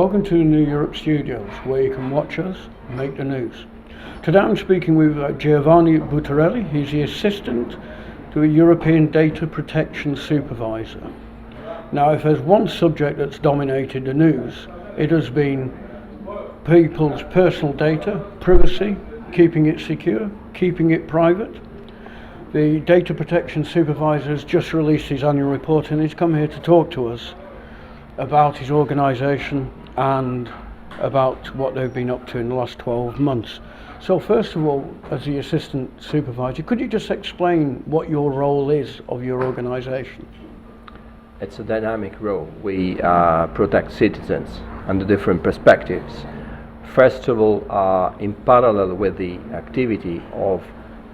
Welcome to the New Europe Studios, where you can watch us make the news. Today I'm speaking with Giovanni Buttarelli. He's the assistant to a European Data Protection Supervisor. Now, if there's one subject that's dominated the news, it has been people's personal data, privacy, keeping it secure, keeping it private. The Data Protection Supervisor has just released his annual report and he's come here to talk to us about his organisation and about what they've been up to in the last 12 months. So first of all, as the Assistant Supervisor, could you just explain what your role is of your organisation? It's a dynamic role. We protect citizens under different perspectives. First of all, in parallel with the activity of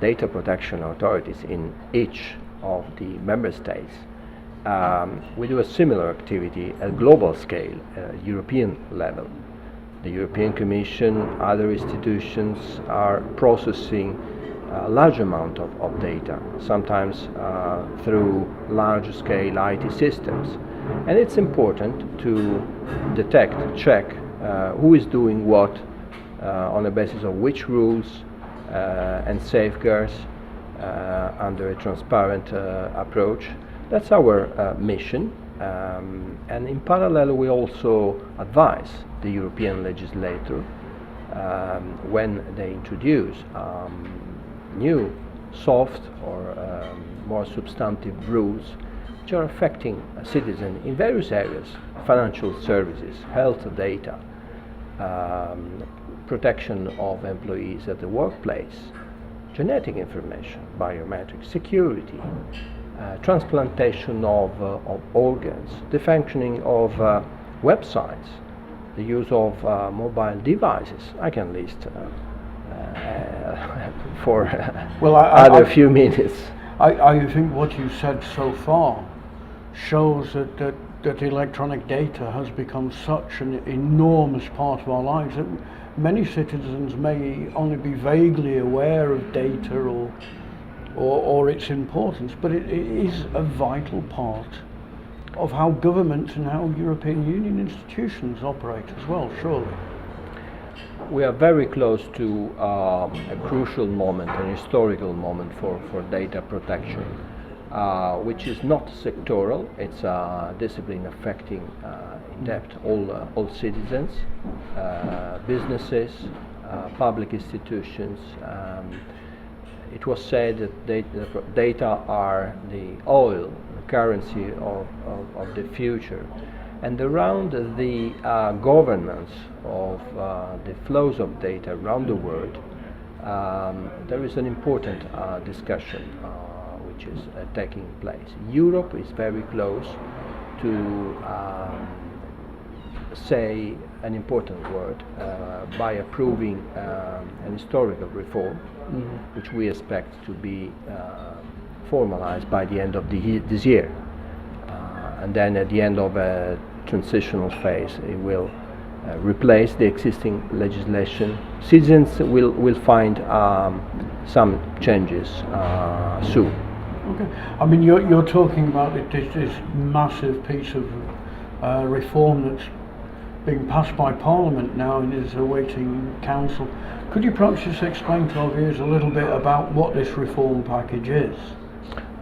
data protection authorities in each of the member states, we do a similar activity at global scale, European level. The European Commission, other institutions are processing a large amount of data, sometimes through large-scale IT systems. And it's important to detect, check who is doing what on the basis of which rules and safeguards under a transparent approach. That's our mission, and in parallel we also advise the European legislator when they introduce new soft or more substantive rules which are affecting citizens in various areas: financial services, health data, protection of employees at the workplace, genetic information, biometrics, security, transplantation of organs, the functioning of websites, the use of mobile devices. I can list for other few minutes. I think what you said so far shows that electronic data has become such an enormous part of our lives that many citizens may only be vaguely aware of data or its importance, but it is a vital part of how governments and how European Union institutions operate as well, surely. We are very close to a crucial moment, an historical moment for data protection, which is not sectoral. It's a discipline affecting in depth all citizens, businesses, public institutions. It was said that data are the oil, the currency of the future. And around the governance of the flows of data around the world, there is an important discussion which is taking place. Europe is very close to say an important word by approving an historical reform, which we expect to be formalized by the end of this year. And then at the end of a transitional phase, it will replace the existing legislation. Citizens will find some changes soon. Okay. I mean, you're talking about this massive piece of reform that's being passed by Parliament now and is awaiting Council. Could you perhaps just explain to our viewers a little bit about what this reform package is?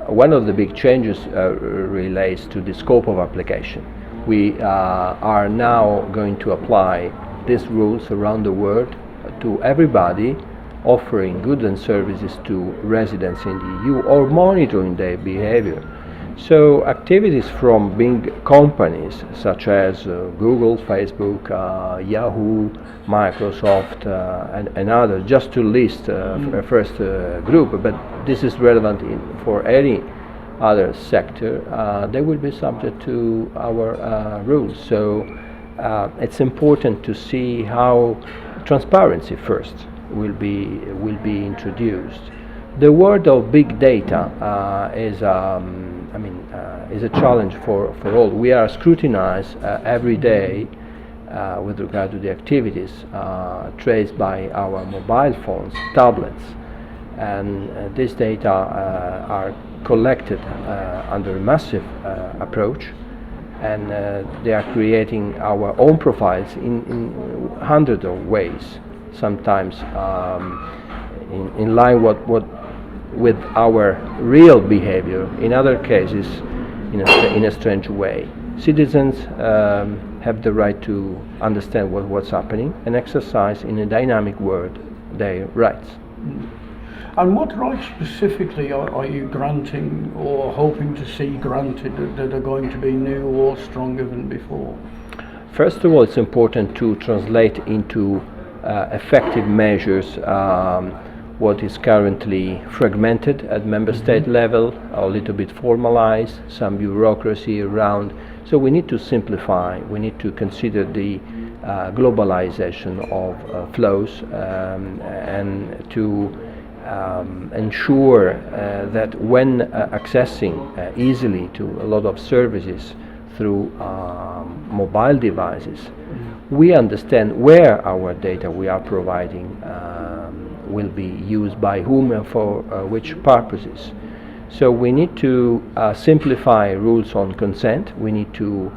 One of the big changes relates to the scope of application. We are now going to apply these rules around the world to everybody offering goods and services to residents in the EU or monitoring their behavior. So activities from big companies such as Google, Facebook, Yahoo, Microsoft, and others, just to list a first group, but this is relevant for any other sector, they will be subject to our rules. So it's important to see how transparency first will be introduced. The word of big data is a challenge for all. We are scrutinized every day with regard to the activities traced by our mobile phones, tablets, and these data are collected under a massive approach and they are creating our own profiles in hundreds of ways, sometimes in line with our real behavior, in other cases in a strange way. Citizens have the right to understand what's happening and exercise in a dynamic world their rights. And what rights specifically are you granting or hoping to see granted that are going to be new or stronger than before? First of all, it's important to translate into effective measures what is currently fragmented at member state level, a little bit formalized, some bureaucracy around. So we need to simplify, we need to consider the globalization of flows and to ensure that when accessing easily to a lot of services through mobile devices, we understand where our data we are providing will be used by whom and for which purposes. So we need to simplify rules on consent. We need to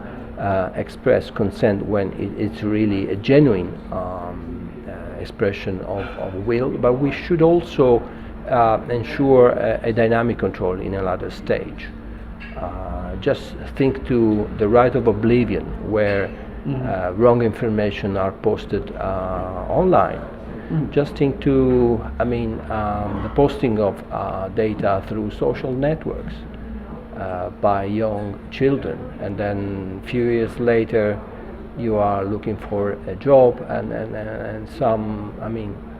express consent when it's really a genuine expression of will, but we should also ensure a dynamic control in a later stage. Just think to the right of oblivion, where wrong information are posted online. Just think to, the posting of data through social networks by young children, and then a few years later you are looking for a job and some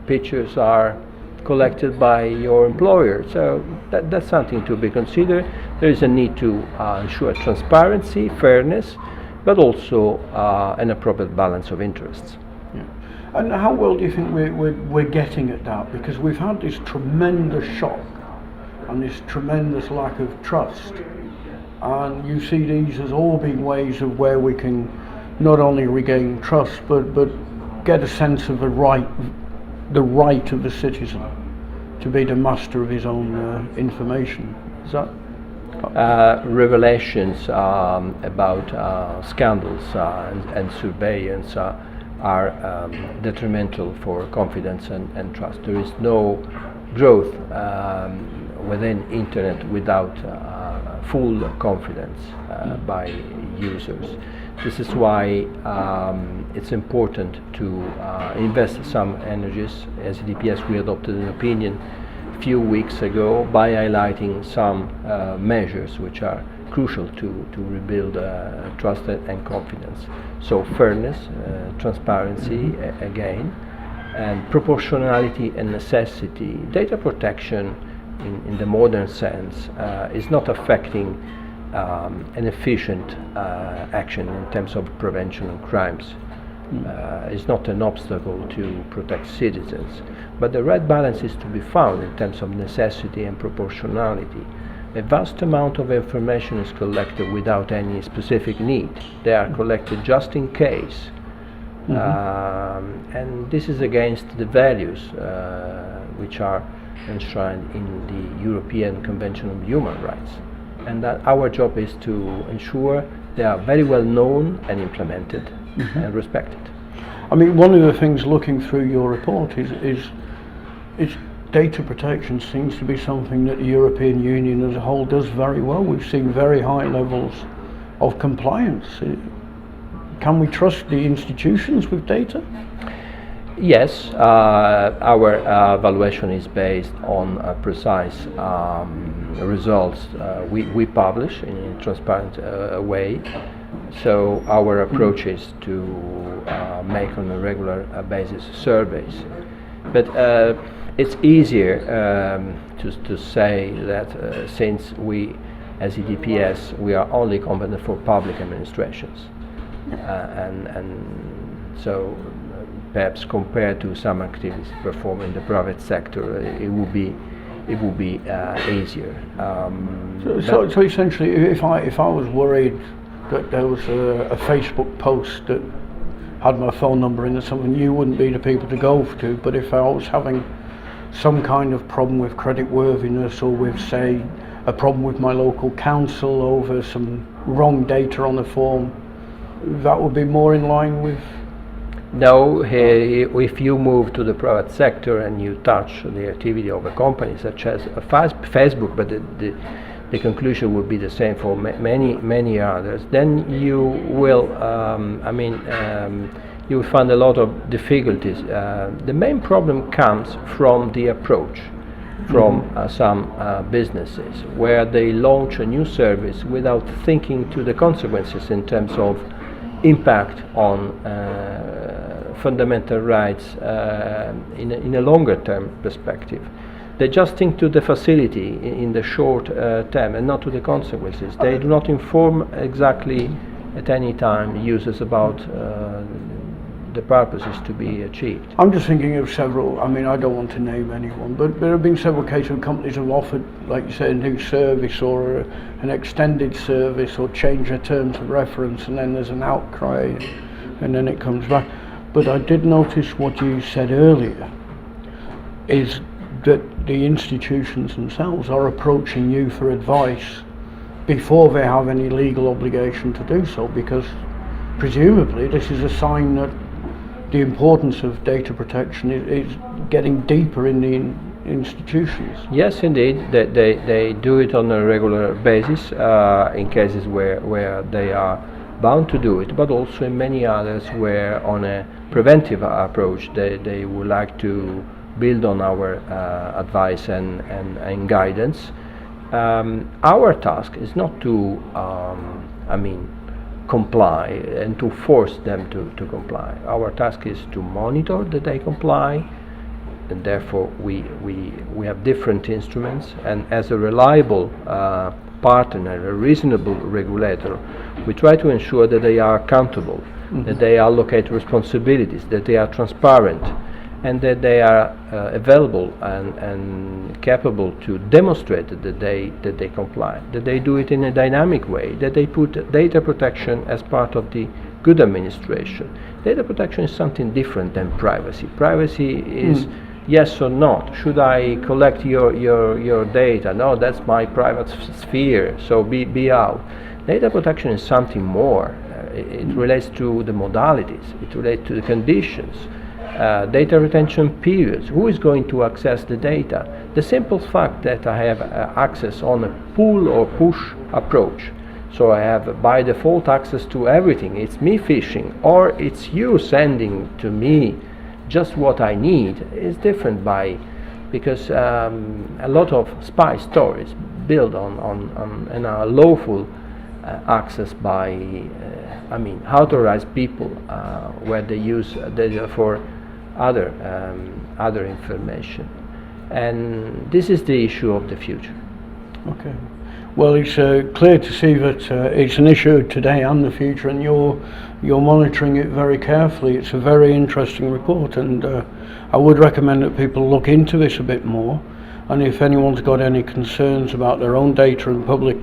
pictures are collected by your employer. So that's something to be considered. There is a need to ensure transparency, fairness, but also an appropriate balance of interests. Yeah. And how well do you think we're getting at that? Because we've had this tremendous shock and this tremendous lack of trust, and you see these as all being ways of where we can not only regain trust but get a sense of the right of the citizen to be the master of his own information. Is that revelations about scandals and surveillance are detrimental for confidence and trust. There is no growth within internet without full confidence by users. This is why it's important to invest some energies. As EDPS, we adopted an opinion a few weeks ago by highlighting some measures which are crucial to rebuild trust and confidence. So fairness, transparency again, and proportionality and necessity. Data protection in the modern sense is not affecting an efficient action in terms of prevention of crimes. Is not an obstacle to protect citizens, but the right balance is to be found in terms of necessity and proportionality. A vast amount of information is collected without any specific need. They are collected just in case, and this is against the values which are enshrined in the European Convention on Human Rights. And that our job is to ensure they are very well known and implemented and respected. One of the things looking through your report is data protection seems to be something that the European Union as a whole does very well. We've seen very high levels of compliance. Can we trust the institutions with data? Yes, our evaluation is based on precise results we publish in a transparent way. So our approach is to make on a regular basis surveys. But it's easier to say that since we, as EDPS, we are only competent for public administrations, and so perhaps compared to some activities performed in the private sector, it would be easier. So essentially, if I was worried that there was a Facebook post that had my phone number in or something, you wouldn't be the people to go to. But if I was having some kind of problem with creditworthiness or with, say, a problem with my local council over some wrong data on a form, that would be more in line with... No, if you move to the private sector and you touch the activity of a company such as Facebook, but the conclusion would be the same for many others, then you will, you will find a lot of difficulties. The main problem comes from the approach from some businesses, where they launch a new service without thinking to the consequences in terms of impact on fundamental rights in a longer term perspective. They just think to the facility in the short term and not to the consequences. They do not inform exactly at any time users about the purposes to be achieved. I'm just thinking of several, I mean, I don't want to name anyone, but there have been several cases of companies have offered, like you said, a new service or an extended service or change their terms of reference, and then there's an outcry and then it comes back. But I did notice what you said earlier, is that the institutions themselves are approaching you for advice before they have any legal obligation to do so, because presumably this is a sign that the importance of data protection is getting deeper in the institutions. Yes, indeed, they do it on a regular basis in cases where they are bound to do it, but also in many others where on a preventive approach they would like to build on our advice and guidance. Our task is not to comply and to force them to comply. Our task is to monitor that they comply, and therefore we have different instruments, and as a reliable partner, a reasonable regulator, we try to ensure that they are accountable, that they allocate responsibilities, that they are transparent, and that they are available and capable to demonstrate that they comply, that they do it in a dynamic way, that they put data protection as part of the good administration. Data protection is something different than privacy. Privacy is yes or not. Should I collect your data? No, that's my private sphere, so be out. Data protection is something more. It relates to the modalities, it relates to the conditions, data retention periods, who is going to access the data. The simple fact that I have access on a pull or push approach, so I have by default access to everything, it's me fishing or it's you sending to me just what I need, is different because a lot of spy stories build on and are lawful access by authorized people where they use data for other information, and this is the issue of the future. Okay. Well, it's clear to see that it's an issue today and the future, and you're monitoring it very carefully. It's a very interesting report, and I would recommend that people look into this a bit more. And if anyone's got any concerns about their own data and public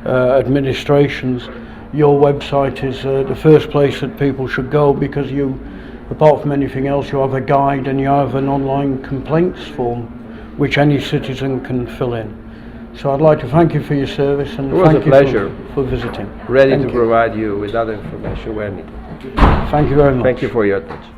administrations, your website is the first place that people should go, because you, apart from anything else, you have a guide and you have an online complaints form which any citizen can fill in. So I'd like to thank you for your service, and thank you for visiting. Ready to provide you with other information where needed. Thank you very much. Thank you for your attention.